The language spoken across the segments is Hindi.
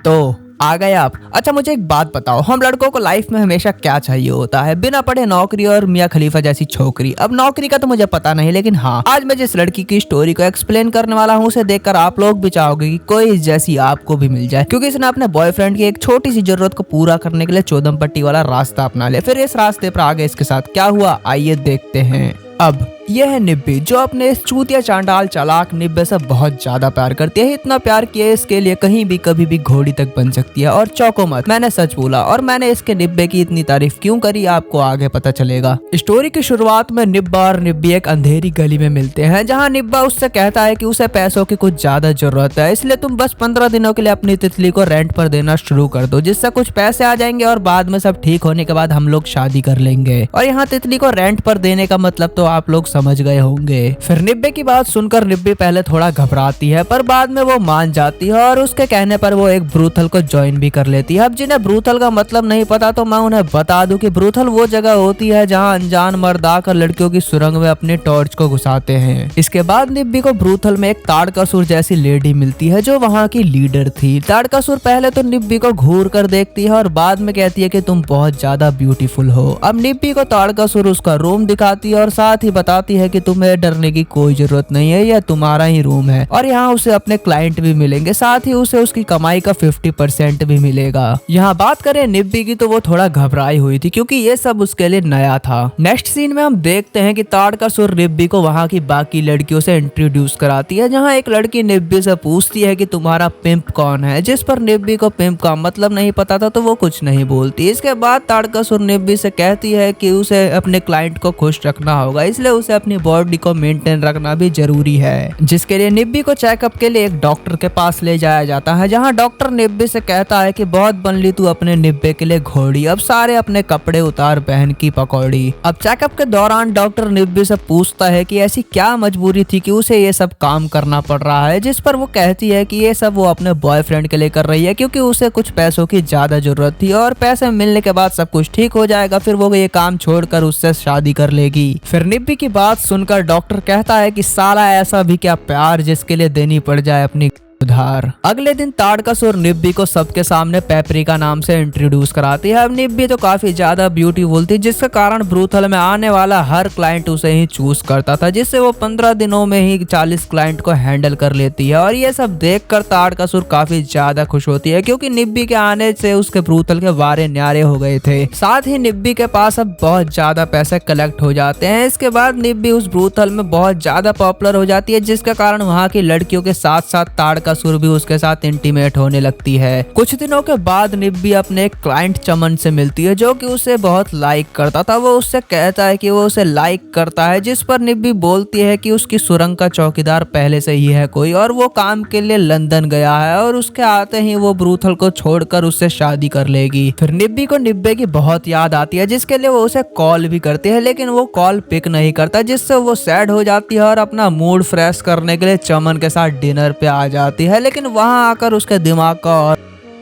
तो आ गए आप। अच्छा मुझे एक बात बताओ, हम लड़कों को लाइफ में हमेशा क्या चाहिए होता है? बिना पढ़े नौकरी और मियाँ खलीफा जैसी छोकरी। अब नौकरी का तो मुझे पता नहीं, लेकिन हाँ, आज मैं जिस लड़की की स्टोरी को एक्सप्लेन करने वाला हूँ उसे देखकर आप लोग भी चाहोगे कि कोई इस जैसी आपको भी मिल जाए, क्योंकि इसने अपने बॉयफ्रेंड की एक छोटी सी जरूरत को पूरा करने के लिए चौदम पट्टी वाला रास्ता अपना लिया। फिर इस रास्ते पर आगे इसके साथ क्या हुआ, आइए देखते हैं। अब यह है निब्बी, जो अपने इस चूतिया चांडाल चालाक निब्बे से बहुत ज्यादा प्यार करती है। इतना प्यार किया इसके लिए कहीं भी कभी भी घोड़ी तक बन सकती है। और चौको मत, मैंने सच बोला। और मैंने इसके निब्बे की इतनी तारीफ क्यों करी आपको आगे पता चलेगा। स्टोरी की शुरुआत में निब्बा और निब्बी एक अंधेरी गली में मिलते हैं, जहाँ निब्बा उससे कहता है कि उसे पैसों की कुछ ज्यादा जरूरत है, इसलिए तुम बस 15 दिनों के लिए अपनी तितली को रेंट पर देना शुरू कर दो, जिससे कुछ पैसे आ जाएंगे और बाद में सब ठीक होने के बाद हम लोग शादी कर लेंगे। और यहाँ तितली को रेंट पर देने का मतलब तो आप लोग समझ गए होंगे। फिर निब्बे की बात सुनकर निब्बी पहले थोड़ा घबराती है, पर बाद में वो मान जाती है और उसके कहने पर वो एक ब्रूथल को ज्वाइन भी कर लेती है। अब जिन्हें ब्रूथल का मतलब नहीं पता तो मैं उन्हें बता दूं कि ब्रूथल वो जगह होती है जहां अनजान मर्द आकर लड़कियों की सुरंग में अपने टॉर्च को घुसाते हैं। इसके बाद निब्बी को ब्रूथल में एक ताड़कासुर जैसी लेडी मिलती है, जो वहाँ की लीडर थी। ताड़कासुर पहले तो निब्बी को घूर कर देखती है और बाद में कहती है कि तुम बहुत ज्यादा ब्यूटीफुल हो। अब निब्बी को ताड़कासुर उसका रूम दिखाती है और साथ ही बताती है कि तुम्हें डरने की कोई जरूरत नहीं है, यह तुम्हारा ही रूम है। और यहाँ उसे अपने क्लाइंट भी मिलेंगे, साथ ही उसे उसकी कमाई का 50% भी मिलेगा। यहाँ बात करें निब्बी की, तो वो थोड़ा घबराई हुई थी क्योंकि ये सब उसके लिए नया था। नेक्स्ट सीन में हम देखते हैं कि ताड़कासुर निब्बी को वहाँ की बाकी लड़कियों से इंट्रोड्यूस कराती है, जहाँ एक लड़की निब्बी से पूछती है कि तुम्हारा पिंप कौन है, जिस पर निब्बी को पिंप का मतलब नहीं पता था तो वो कुछ नहीं बोलती। इसके बाद ताड़कासुर निब्बी से कहती है कि उसे अपने क्लाइंट को खुश रखना होगा, इसलिए उसे अपनी बॉडी को मेंटेन रखना भी जरूरी है, जिसके लिए निब्बी को चेकअप के लिए एक डॉक्टर के पास ले जाया जाता है, जहां डॉक्टर निब्बी से कहता है कि बहुत बन ली तू अपने निब्बे के लिए घोड़ी, अब सारे अपने कपड़े उतार बहन की पकौड़ी। अब चेकअप के दौरान डॉक्टर निब्बी से पूछता है कि ऐसी क्या मजबूरी थी कि उसे ये सब काम करना पड़ रहा है, जिस पर वो कहती है कि ये सब वो अपने बॉयफ्रेंड के लिए कर रही है, क्योंकि उसे कुछ पैसों की ज्यादा जरूरत थी और पैसे मिलने के बाद सब कुछ ठीक हो जाएगा, फिर वो ये काम छोड़कर उससे शादी कर लेगी। फिर निब्बी की बात सुनकर डॉक्टर कहता है कि साला ऐसा भी क्या प्यार जिसके लिए देनी पड़ जाए अपनी उधार। अगले दिन ताड़कासुर निब्बी को सबके सामने पेपरिका नाम से इंट्रोड्यूस कराती है। अब निब्बी तो काफी ज्यादा ब्यूटीफुल थी, जिसके कारण ब्रूथल में आने वाला हर क्लाइंट उसे ही चूज करता था, जिससे वो 15 दिनों में ही 40 क्लाइंट को हैंडल कर लेती है। और ये सब देखकर ताड़कासुर काफी ज्यादा खुश होती है, क्योंकि निब्बी के आने से उसके ब्रूथल के वारे न्यारे हो गए थे। साथ ही निब्बी के पास अब बहुत ज्यादा पैसे कलेक्ट हो जाते हैं। इसके बाद निब्बी उस ब्रूथल में बहुत ज्यादा पॉपुलर हो जाती है, जिसके कारण वहाँ की लड़कियों के साथ साथ ताड़कासुर भी उसके साथ इंटीमेट होने लगती है। कुछ दिनों के बाद निब्बी अपने एक क्लाइंट चमन से मिलती है, जो कि उसे बहुत लाइक करता था। वो उससे कहता है कि वो उसे लाइक करता है, जिस पर निब्बी बोलती है कि उसकी सुरंग का चौकीदार पहले से ही है कोई, और वो काम के लिए लंदन गया है और उसके आते ही वो ब्रूथल को छोड़कर उससे शादी कर लेगी। फिर निब्बी को निब्बे की बहुत याद आती है, जिसके लिए वो उसे कॉल भी करती है, लेकिन वो कॉल पिक नहीं करता, जिससे वो सैड हो जाती है और अपना मूड फ्रेश करने के लिए चमन के साथ डिनर पे आ जाती है। लेकिन वहां आकर उसके दिमाग का और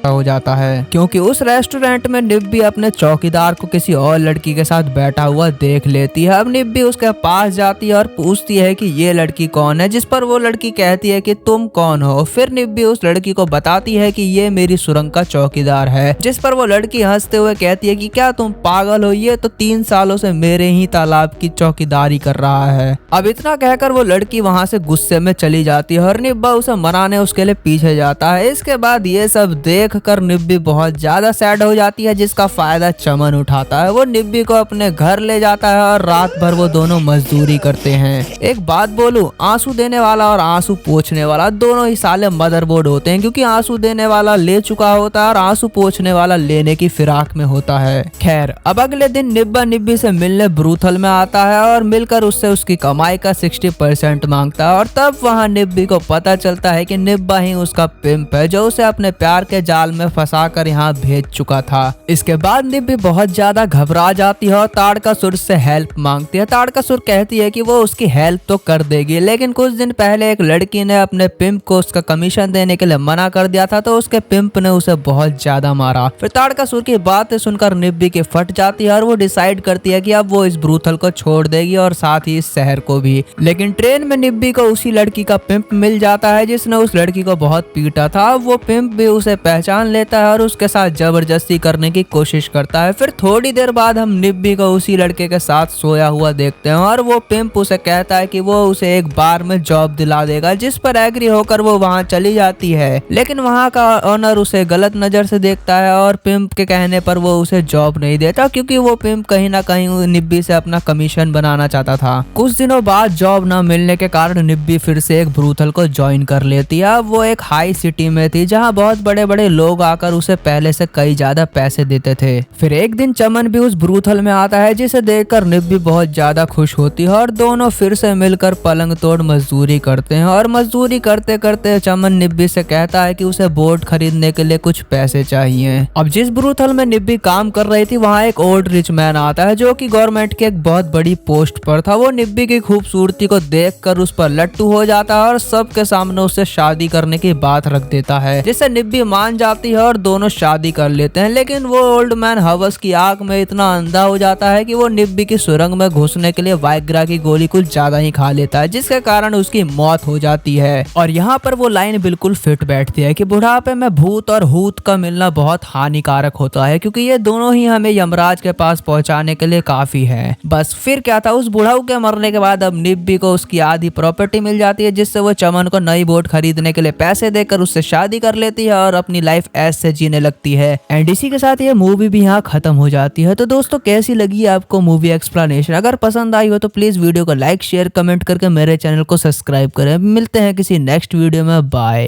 हो जाता है, क्योंकि उस रेस्टोरेंट में निब्बी अपने चौकीदार को किसी और लड़की के साथ बैठा हुआ देख लेती है। अब निब्बी उसके पास जाती है और पूछती है कि ये लड़की कौन है, जिस पर वो लड़की कहती है कि तुम कौन हो। फिर निब्बी उस लड़की को बताती है कि ये मेरी सुरंग का चौकीदार है, जिस पर वो लड़की हंसते हुए कहती है कि क्या तुम पागल हो, ये तो 3 सालों से मेरे ही तालाब की चौकीदारी कर रहा है। अब इतना कहकर वो लड़की वहाँ से गुस्से में चली जाती है और निब्बा उसे मनाने उसके लिए पीछे जाता है। इसके बाद ये सब देख कर निब्बी बहुत ज्यादा सैड हो जाती है, जिसका फायदा चमन उठाता है। वो निब्बी को अपने घर ले जाता है और रात भर वो दोनों मजदूरी करते हैं। एक बात बोलूं, आंसू देने वाला और आंसू पोंछने वाला दोनों ही साले मदरबोर्ड होते हैं, क्योंकि आंसू देने वाला ले चुका होता है और आंसू पोंछने वाला लेने की फिराक में होता है। खैर, अब अगले दिन निब्बा निब्बी से मिलने ब्रूथल में आता है और मिलकर उससे उसकी कमाई का 60% मांगता है। और तब वहाँ निब्बी को पता चलता है कि निब्बा ही उसका पिंप है, जो उसे अपने प्यार के जाल में फंसाकर यहाँ भेज चुका था। इसके बाद निब्बी बहुत ज्यादा घबरा जाती है और ताड़कासुर से हेल्प मांगती है। ताड़कासुर कहती है कि वो उसकी हेल्प तो कर देगी, लेकिन कुछ दिन पहले एक लड़की ने अपने पिंप को उसका कमीशन देने के लिए मना कर दिया था, तो उसके पिंप ने उसे बहुत ज्यादा मारा। फिर ताड़कासुर की बातें सुनकर निब्बी की फट जाती है और वो डिसाइड करती है कि अब वो इस ब्रूथल को छोड़ देगी और साथ ही इस शहर को भी। लेकिन ट्रेन में निब्बी को उसी लड़की का पिंप मिल जाता है, जिसने उस लड़की को बहुत पीटा था। वो पिंप भी उसे पहचान पहचान लेता है और उसके साथ जबरदस्ती करने की कोशिश करता है। फिर थोड़ी देर बाद हम निब्बी को उसी लड़के के साथ सोया हुआ देखते हैं और वो पिंप उसे कहता है कि वो उसे एक बार में जॉब दिला देगा, जिस पर एग्री होकर वो वहाँ चली जाती है। लेकिन वहाँ का ओनर उसे गलत नजर से देखता है और पिंप के कहने पर वो उसे जॉब नहीं देता, क्योंकि वो पिंप कहीं ना कहीं निब्बी से अपना कमीशन बनाना चाहता था। कुछ दिनों बाद जॉब न मिलने के कारण निब्बी फिर से एक ब्रूथल को ज्वाइन कर लेती है। अब वो एक हाई सिटी में थी जहाँ बहुत बड़े बड़े लोग आकर उसे पहले से कई ज्यादा पैसे देते थे। फिर एक दिन चमन भी उस ब्रूथल में आता है, जिसे देखकर निब्बी बहुत ज्यादा खुश होती है और दोनों फिर से मिलकर पलंग तोड़ मजदूरी करते हैं। और मजदूरी करते करते चमन निब्बी से कहता है कि उसे बोट खरीदने के लिए कुछ पैसे चाहिए। अब जिस ब्रूथल में निब्बी काम कर रही थी वहाँ एक ओल्ड रिच मैन आता है जो कि गवर्नमेंट के एक बहुत बड़ी पोस्ट पर था। वो निब्बी की खूबसूरती को देखकर उस पर लट्टू हो जाता है और सबके सामने उससे शादी करने की बात रख देता है, जिससे निब्बी मान जाती है और दोनों शादी कर लेते हैं। लेकिन वो ओल्ड मैन हवस की आग में इतना अंधा हो जाता है कि वो निब्बी की सुरंग में घुसने के लिए वाइग्रा की गोली कुछ ज्यादा ही खा लेता है, जिसके कारण उसकी मौत हो जाती है। और यहाँ पर वो लाइन बिल्कुल फिट बैठती है कि बुढ़ापे में भूत और हूत का मिलना बहुत हानिकारक होता है, क्योंकि ये दोनों ही हमें यमराज के पास पहुंचाने के लिए काफी है। बस फिर क्या था, उस बुढ़ाऊ के मरने के बाद अब निब्बी को उसकी आधी प्रॉपर्टी मिल जाती है, जिससे वो चमन को नई बोट खरीदने के लिए पैसे देकर उससे शादी कर लेती है और अपनी लाइफ ऐसे जीने लगती है। एंड इसी के साथ ये मूवी भी यहाँ खत्म हो जाती है। तो दोस्तों कैसी लगी आपको मूवी एक्सप्लेनेशन? अगर पसंद आई हो तो प्लीज वीडियो को लाइक शेयर कमेंट करके मेरे चैनल को सब्सक्राइब करें। मिलते हैं किसी नेक्स्ट वीडियो में, बाय।